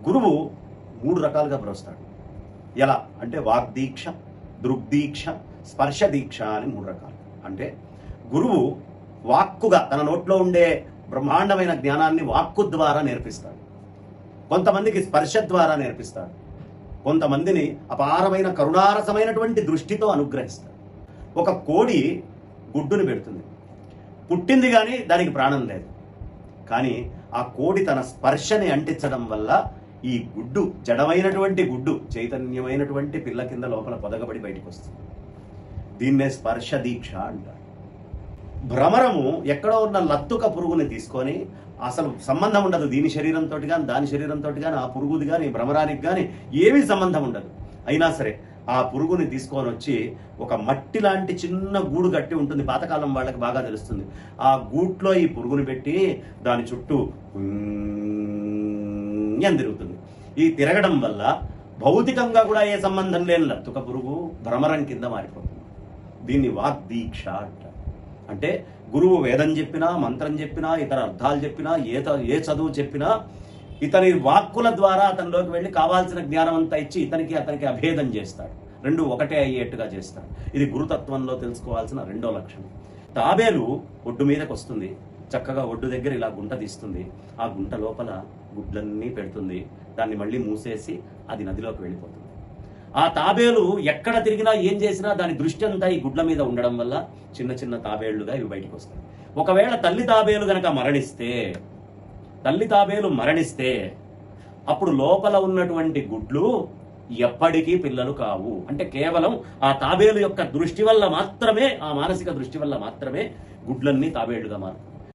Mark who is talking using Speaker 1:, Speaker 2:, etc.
Speaker 1: గురువు 3 రకాలుగా బ్రోస్తాడు. ఎలా అంటే వాగ్దీక్ష, దృగ్దీక్ష, స్పర్శ దీక్ష అని 3 రకాలు. అంటే గురువు వాక్కుగా తన నోట్లో ఉండే బ్రహ్మాండమైన జ్ఞానాన్ని వాక్కు ద్వారా నేర్పిస్తాడు. కొంతమందికి స్పర్శ ద్వారా నేర్పిస్తాడు. కొంతమందిని అపారమైన కరుణారసమైనటువంటి దృష్టితో అనుగ్రహిస్తాడు. ఒక కోడి గుడ్డుని పెడుతుంది, పుట్టింది కానీ దానికి ప్రాణం లేదు. కానీ ఆ కోడి తన స్పర్శని అంటించడం వల్ల ఈ గుడ్డు, జడమైనటువంటి గుడ్డు, చైతన్యమైనటువంటి పిల్ల కింద లోపల పొదగబడి బయటకు వస్తుంది. దీన్నే స్పర్శ దీక్ష అంటారు. భ్రమరము ఎక్కడో ఉన్న లత్తుక పురుగుని తీసుకొని, అసలు సంబంధం ఉండదు దీని శరీరంతో కానీ దాని శరీరంతో కానీ, ఆ పురుగుది కానీ భ్రమరానికి కానీ ఏమీ సంబంధం ఉండదు. అయినా సరే ఆ పురుగుని తీసుకొని వచ్చి ఒక మట్టి లాంటి చిన్న గూడు కట్టి ఉంటుంది, పాతకాలం వాళ్ళకి బాగా తెలుస్తుంది. ఆ గూట్లో ఈ పురుగుని పెట్టి దాని చుట్టూ అని తిరుగుతుంది. ఈ తిరగడం వల్ల భౌతికంగా కూడా ఏ సంబంధం లేని లత్తుక పురుగు భ్రమరం కింద మారిపోతుంది. దీన్ని వాగ్దీక్ష అంటారు. అంటే గురువు వేదం చెప్పినా, మంత్రం చెప్పినా, ఇతర అర్థాలు చెప్పినా, ఏ చదువు చెప్పినా ఇతని వాక్కుల ద్వారా అతనిలోకి వెళ్ళి కావాల్సిన జ్ఞానం అంతా ఇచ్చి అతనికి అభేదం చేస్తాడు. రెండు ఒకటే అయ్యేట్టుగా చేస్తాడు. ఇది గురుతత్వంలో తెలుసుకోవాల్సిన 2వ లక్షణం. తాబేలు ఒడ్డు మీదకి వస్తుంది, చక్కగా ఒడ్డు దగ్గర ఇలా గుంట తీస్తుంది. ఆ గుంట లోపల గుడ్లన్నీ పెడుతుంది. దాన్ని మళ్ళీ మూసేసి అది నదిలోకి వెళ్ళిపోతుంది. ఆ తాబేలు ఎక్కడ తిరిగినా ఏం చేసినా దాని దృష్టి అంతా ఈ గుడ్ల మీద ఉండడం వల్ల చిన్న చిన్న తాబేళ్లుగా ఇవి బయటకు వస్తాయి. ఒకవేళ తల్లి తాబేలు గనక మరణిస్తే అప్పుడు లోపల ఉన్నటువంటి గుడ్లు ఎప్పటికీ పిల్లలు కావు. అంటే కేవలం ఆ తాబేలు యొక్క దృష్టి వల్ల మాత్రమే, ఆ మానసిక దృష్టి వల్ల మాత్రమే గుడ్లన్నీ తాబేళ్లుగా మారుతాయి.